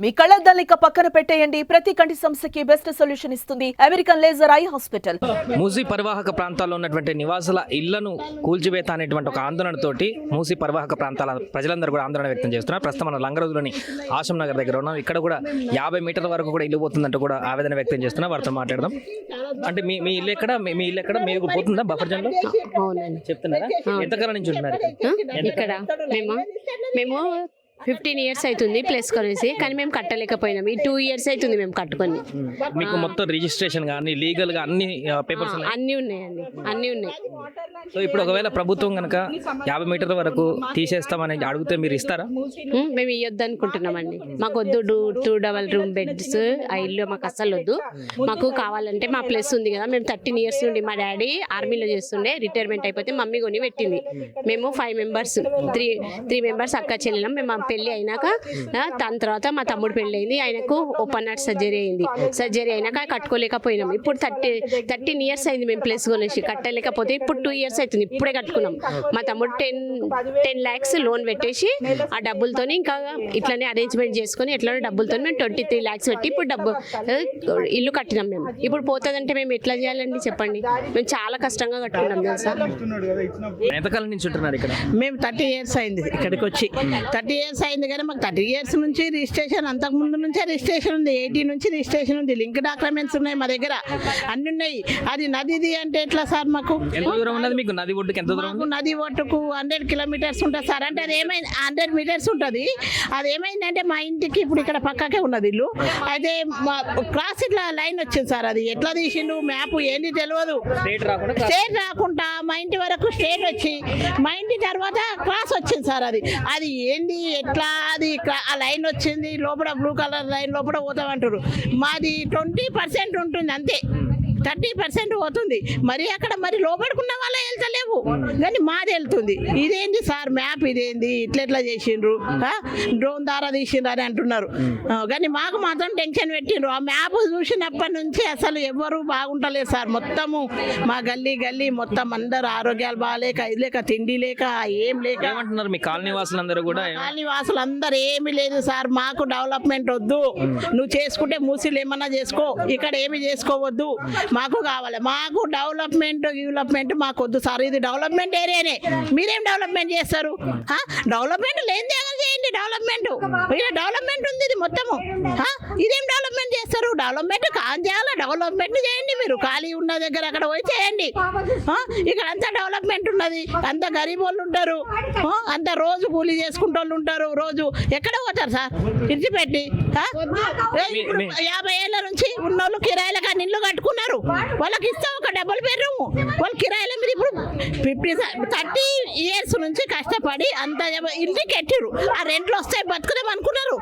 మీ కళ్ళద్దాలిక పక్కన పెట్టేయండి. ప్రతి కంటి సమస్యకి బెస్ట్ సొల్యూషన్ ఇస్తుంది American laser eye hospital. Musi పరివాహక ప్రాంతాల్లో ఉన్నటువంటి నివాసుల ఇళ్లను కూల్చివేత అనేటువంటి ఒక ఆందోళనతోటి మూసీ పరివాహక ప్రాంతాల ప్రజలందరూ కూడా ఆందోళన వ్యక్తం చేస్తున్నారు. ప్రస్తుతం మనం లంగరోజులోని ఆశం నగర్ దగ్గర ఉన్నాం. ఇక్కడ కూడా 50 మీటర్ల వరకు కూడా ఇల్లు పోతుందంటూ కూడా ఆవేదన వ్యక్తం చేస్తున్నా. వారితో మాట్లాడదాం. అంటే మీ ఇల్లు ఎక్కడ, మీ ఇల్లు ఎక్కడ, మీకు పోతుందా బఫర్ జోన్ లో? అవునండి. చెప్తున్నారా? ఎంతకాలం నుంచి ఉంటున్నారు ఇక్కడ మేము 15 years అవుతుంది ప్లస్ కొనేసి, కానీ మేము కట్టలేకపోయినాం. ఈ 2 years అవుతుంది మేము కట్టుకొని. మీకు మొత్తం రిజిస్ట్రేషన్ కానీ లీగల్ గా అన్ని పేపర్స్ అన్నీ ఉన్నాయండి, అన్నీ ఉన్నాయి. సో ఇప్పుడు ఒకవేళ ప్రభుత్వం కనుక 50 మీటర్ల వరకు తీసేస్తామని అడిగితే మీరు ఇస్తారా? మేము ఇవ్వద్దు అనుకుంటున్నామండి. మాకు వద్దు 2 double room బెడ్స్ ఆ ఇల్లు మాకు అస్సలు వద్దు. మాకు కావాలంటే మా ప్లస్ ఉంది కదా, మేము 13 years నుండి మా డాడీ ఆర్మీలో చేస్తుండే, రిటైర్మెంట్ అయిపోతే మమ్మీ కొని పెట్టింది. మేము 5 members, 3 members అక్క చెల్లెలం. మేము పెళ్లి అయినాక దాని తర్వాత మా తమ్ముడు పెళ్లి అయింది. ఆయనకు ఓపెన్ హార్ట్ సర్జరీ అయింది. సర్జరీ అయినాక కట్టుకోలేకపోయినాం. ఇప్పుడు 13 years అయింది మేము ప్లేస్ కొనేసి, కట్టలేకపోతే ఇప్పుడు 2 years అవుతుంది ఇప్పుడే కట్టుకున్నాం. మా తమ్ముడు 10 lakhs లోన్ పెట్టేసి ఆ డబ్బులతో ఇంకా ఇట్లానే అరేంజ్మెంట్ చేసుకుని ఎట్లా డబ్బులతో మేము 23 lakhs పెట్టి ఇప్పుడు ఇల్లు కట్టినాం. మేము ఇప్పుడు పోతుందంటే మేము ఎట్లా చేయాలండి చెప్పండి? మేము చాలా కష్టంగా కట్టుకున్నాం తెలుసా. ఎంతకాలం నుంచి ఉంటున్నారు ఇక్కడ? మేము 30 years అయింది ఇక్కడికి వచ్చి. 30 years అయింది కానీ మాకు 30 years నుంచి రిజిస్ట్రేషన్, అంతకు ముందు నుంచే రిజిస్ట్రేషన్ ఉంది. 18 నుంచి రిజిస్ట్రేషన్ ఉంది. లింక్ డాక్యుమెంట్స్ ఉన్నాయి మా దగ్గర, అన్ని ఉన్నాయి. అది నదిది అంటే ఎట్లా సార్? మాకు ఎంత దూరం ఉన్నది మీకు నది ఒడ్డుకి? ఎంత దూరం? మాకు నది ఒడ్డుకు 100 kilometers ఉంటుంది సార్. అంటే అది ఏమైంది, 100 meters ఉంటుంది. అది ఏమైందంటే మా ఇంటికి ఇప్పుడు ఇక్కడ పక్కకే ఉన్నది ఇల్లు. అయితే మా క్రాస్ ఇట్లా లైన్ వచ్చింది సార్. అది ఎట్లా తీసిండు మ్యాప్ ఏంది తెలియదు. స్టేట్ రాకుండా మా ఇంటి వరకు స్టేట్ వచ్చి మా ఇంటి తర్వాత క్రాస్ వచ్చింది సార్. అది ఏంది ఎట్లా? అది ఆ లైన్ వచ్చింది లోపల, బ్లూ కలర్ లైన్ లోపల పోతామంటారు. మాది 20% ఉంటుంది అంతే, 30% పోతుంది. మరి అక్కడ మరి లోపడుకున్న వాళ్ళ వెళ్తలేవు కానీ మాది వెళ్తుంది. ఇదేంటి సార్ మ్యాప్? ఇదేంది ఇట్లా చేసిండ్రు? డ్రోన్ ద్వారా తీసిండ్రు అని అంటున్నారు. కానీ మాకు మాత్రం టెన్షన్ పెట్టిండ్రు. ఆ మ్యాప్ చూసినప్పటి నుంచి అసలు ఎవరు బాగుంటలేదు సార్. మొత్తము మా గల్లీ మొత్తం అందరు ఆరోగ్యాలు బాగాలేక, ఇది లేక, తిండి లేక, ఏం లేక ఏమంటున్నారు మీ కాలనీ వాసులందరూ కూడా? కాలనీ వాసులు అందరు ఏమీ లేదు సార్, మాకు డెవలప్మెంట్ వద్దు, నువ్వు చేసుకుంటే మూసీలు ఏమన్నా చేసుకో, ఇక్కడ ఏమి చేసుకోవద్దు, మాకు కావాలి. మాకు డెవలప్మెంట్ మాకు వద్దు సార్. ఇది డెవలప్మెంట్ ఏరియానే, మీరేం డెవలప్మెంట్ చేస్తారు? డెవలప్మెంట్ లేనిదే చేయండి. డెవలప్మెంట్ ఉంది ఇది మొత్తము. ఇదేం డెవలప్మెంట్ చేస్తారు? డెవలప్మెంట్ చేయాలి, డెవలప్మెంట్ చేయండి. మీరు ఖాళీ ఉన్న దగ్గర అక్కడ పోయి చేయండి. ఇక్కడ అంతా డెవలప్మెంట్ ఉన్నది, అంత గరీబ్ వాళ్ళు ఉంటారు, అంత రోజు కూలీ చేసుకుంటే వాళ్ళు ఉంటారు. రోజు ఎక్కడ పోతారు సార్ ఇడిచిపెట్టి? 50 ఏళ్ళ నుంచి ఉన్నోళ్ళు కిరాయిలకు అన్ని ఇల్లు కట్టుకున్నారు. వాళ్ళకి ఇస్తాం ఒక డబుల్ బెడ్రూమ్, వాళ్ళు కిరాయిల మీద ఇప్పుడు 30 years నుంచి కష్టపడి అంత ఇల్లు కట్టిరు. ఆ రెంట్లు వస్తాయి బతుకుదాం అనుకున్నారు.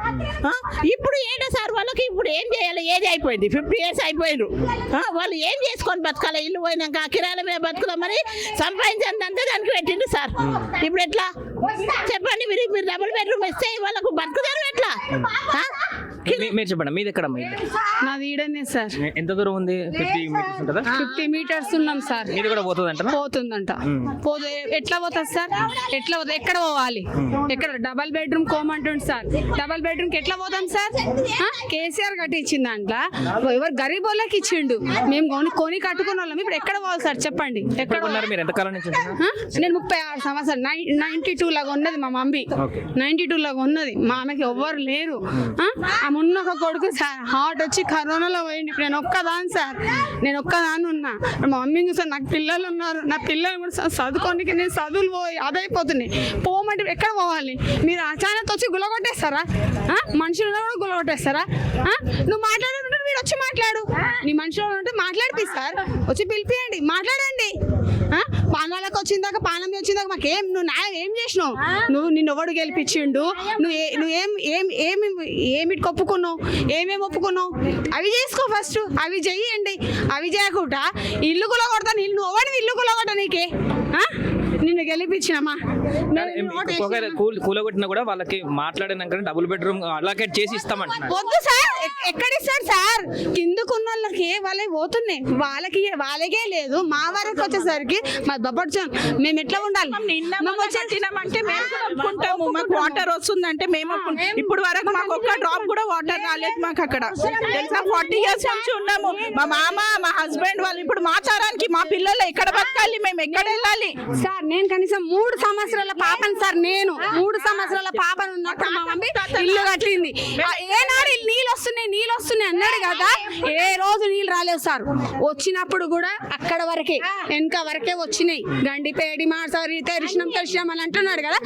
ఇప్పుడు ఏంటో సార్ వాళ్ళకి ఇప్పుడు ఏం చేయాలి? ఏజ్ అయిపోయింది, 50 years అయిపోయారు. వాళ్ళు ఏం చేసుకొని బతకాలి? ఇల్లు పోయినాక కిరాయిల మీద బతుకుదామని సంపాదించిందంతా దానికి పెట్టిండు సార్. ఇప్పుడు ఎట్లా చెప్పండి? మీరు డబుల్ బెడ్రూమ్ ఇస్తే వాళ్ళకు బతుకుతారు ఎట్లా? మీరు చెప్పండి, మీది ఎక్కడ? నాది ఈడనే సార్. ఎంత దూరం ఉంది? 50 meters ఉంటుందా? 50 meters ఉన్నాం సార్. ఇది కూడా పోతుందంట? పోతుందంట. ఎట్లా పోతుంది సార్? ఎట్లా పోతుంది? ఎక్కడ పోవాలి? ఎక్కడ? డబల్ బెడ్రూమ్ కోమంటుంది సార్. డబల్ బెడ్రూమ్ కి ఎట్లా పోతాం సార్? కేసీఆర్ కట్టించింది దాంట్లో, ఎవరు గరీబ్ వాళ్ళకి ఇచ్చిండు. మేము కొని కట్టుకున్న వాళ్ళం. ఇప్పుడు ఎక్కడ పోవాలి సార్ చెప్పండి? ఎక్కడ ఉన్నారు మీరు? ఎంతకాలం నుంచి? నేను 36 సంవత్సరాలు. 92 లాగా ఉన్నది మా మమ్మీ, 92 లాగా ఉన్నది. మా ఆమెకి ఎవ్వరు లేరు. ఆమె ఉన్న ఒక కొడుకు సార్ హార్ట్ వచ్చి కరోనాలో పోయింది. ఇప్పుడు నేను ఒక్కదాన్ని సార్, నేను ఒక్కదాన్ని ఉన్నా. మా మమ్మీ చూసాను, నాకు పిల్లలు ఉన్నారు, నా పిల్లలు కూడా చదువుకోనికి నేను చదువులు పోయి అదైపోతున్నాయి. పోమంటే ఎక్కడ పోవాలి? మీరు అచానక్ వచ్చి గులగొట్టేస్తారా? మనుషులు కూడా గులగొట్టేస్తారా? నువ్వు మాట్లాడాలంటే మీరు వచ్చి మాట్లాడు. నీ మనుషులు ఉంటే మాట్లాడిపిస్తారు, వచ్చి పిలిపియండి, మాట్లాడండి. పానాలకు వచ్చిందాక, పానం వచ్చిందాక మాకేం నువ్వు న్యాయం ఏం చేసినావు? నిన్ను ఎవడు గెలిపించిండు? ఏమిటి ఒప్పుకున్నావు? ఏమేమి ఒప్పుకున్నావు? అవి చేసుకో ఫస్ట్, అవి చెయ్యండి. అవి చేయకుండా ఇల్లు కూడా కొడతాను. నువ్వు ఎవరిని ఇల్లు కూడా కొట్ట? నీకే నిన్ను మిమ్మల్ని గెలిపించినమ్మా ఒకవేళ కూలగొట్టినా కూడా వాళ్ళకి మాట్లాడినాక డబుల్ బెడ్రూమ్ అలాకేట్ చేసి ఇస్తామంటున్నారు. వద్దు సార్, ఎక్కడ ఇస్తాడు సార్? కిందకున్న వాళ్ళకి వాళ్ళే పోతున్నాయి, వాళ్ళకే లేదు. మా వరకు వచ్చేసరికి మా బొబ్బడ్చం మేము ఎట్లా ఉండాలి? అంటే మేము కూడా ఒప్పుకుంటాము, మాకు వాటర్ వస్తుందంటే మేము ఒప్పుకుంటాం. ఇప్పుడు వరకు మాకు ఒక్క డ్రాప్ కూడా వాటర్ రాలేదు మాకు అక్కడ. తెలుసా, 40 years నుంచి ఉన్నాము. మా మామ, మా హస్బెండ్ వాళ్ళు ఇప్పుడు మా తరానికి మా పిల్లలు ఎక్కడ బతకాలి, మేము ఎక్కడ వెళ్ళాలి సార్? నేను కనీసం 3 సంవత్సరాల పాపను సార్, నేను 3 సంవత్సరాల పాపను ఉన్నప్పుడు మా మమ్మీ ఇల్లు కట్టింది. ఏనాడు నీళ్ళు వస్తున్నాయి అన్నాడు కదా, ఏ రోజు నీళ్ళు రాలేవు సార్. వచ్చినప్పుడు కూడా అక్కడ వరకే, వెనక వరకే వచ్చినాయి. గండి పేడి మాసారి తెరిచినాం అని అంటున్నాడు కదా.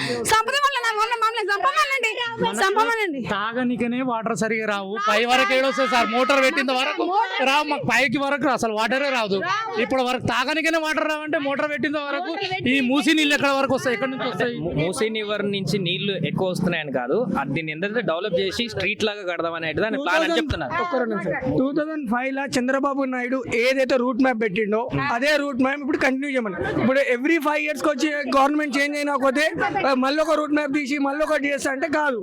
చంపమనండి. తాగనికనే వాటర్ సరిగా రావు, పై వరకు ఏడొస్తాయి సార్. మోటార్ పెట్టిన వరకు రావు, మాకు పైకి వరకు అసలు వాటరే రాదు. ఇప్పుడు వరకు తాగనికనే వాటర్ రావంటే మోటార్ పెట్టిన వరకు ఈ మూసి నీళ్ళు ఎక్కడ వరకు వస్తాయి, ఎక్కడి నుంచి వస్తాయి? మూసీ రివర్ నుంచి నీళ్లు ఎక్కువ వస్తున్నాయని కాదు, దీన్ని ఏంటంటే డెవలప్ చేసి స్ట్రీట్ లాగా కడదాం అనేది దాని ప్లాన్ అని చెప్తున్నారు. 2005 లా చంద్రబాబు నాయుడు ఏదైతే రూట్ మ్యాప్ పెట్టిండో అదే రూట్ మ్యాప్ ఇప్పుడు కంటిన్యూ చేయమని. ఇప్పుడు ఎవ్రీ 5 years వచ్చి గవర్నమెంట్ చేంజ్ అయినా పోతే మళ్ళీ ఒక రూట్ మ్యాప్ తీసి మళ్ళీ ఒకటి చేస్తా అంటే కాదు.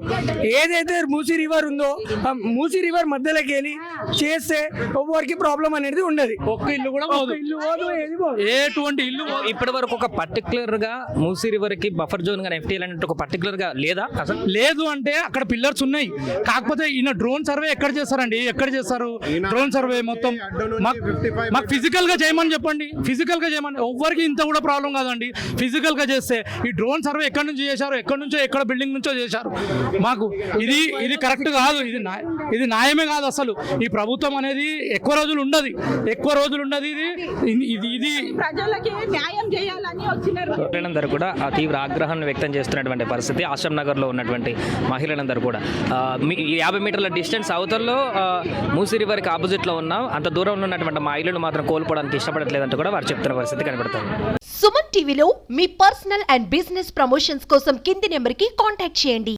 ఏదైతే మూసీ రివర్ ఉందో ఆ మూసీ రివర్ మధ్యలోకి వెళ్ళి చేస్తే ఎవరికి ప్రాబ్లం అనేది ఉండదు. ఒక్క ఇల్లు కూడా ఎటువంటి ఇల్లు ఇప్పటి వరకు ఒక పర్టికులర్ గా మూసీ రివర్ కి బఫర్ జోన్ గా ఎఫ్టీఎల్ అంటే ఒక పర్టికులర్ గా లేదా అసలు? లేదు అంటే అక్కడ పిల్లర్స్ ఉన్నాయి, కాకపోతే ఈయన డ్రోన్ సర్వే ఎక్కడ చేస్తారండి? ఎక్కడ చేస్తారు డ్రోన్ సర్వే? మొత్తం మాకు ఫిజికల్ గా చేయమని చెప్పండి, ఫిజికల్ గా చేయమని. ఎవరికి ఇంత కూడా ప్రాబ్లం కాదండి ఫిజికల్ గా చేస్తే. ఈ డ్రోన్ సర్వే ఎక్కడి నుంచి చేశారు, ఎక్కడి నుంచో ఎక్కడ బిల్డింగ్ నుంచో చేశారు. మాకు ఇది కరెక్ట్ కాదు, ఇది న్యాయమే కాదు అసలు. ఈ ప్రభుత్వం అనేది ఎక్కువ రోజులు ఉండదు. ఇది ప్రజలకి న్యాయం చేయాలని వచ్చినారు. మహిళలందరూ కూడా ఆ తీవ్ర ఆగ్రహాన్ని వ్యక్తం చేస్తున్నటువంటి పరిస్థితి. ఆశ్రమ్ నగర్ లో ఉన్నటువంటి మహిళలందరూ కూడా 50 మీటర్ల డిస్టెన్స్ అవతల్లో మూసీ రివర్ కి ఆపోజిట్ లో ఉన్నాం, అంత దూరంలో ఉన్నటువంటి మా ఇల్లును మాత్రం కోల్పోవడానికి ఇష్టపడట్లేదంటూ కూడా వారు చెప్తున్న పరిస్థితి కనబడుతుంది. సుమన్ టీవీలో మీ పర్సనల్ అండ్ బిజినెస్ ప్రమోషన్స్ కోసం కింది నెంబర్కి కాంటాక్ట్ చేయండి.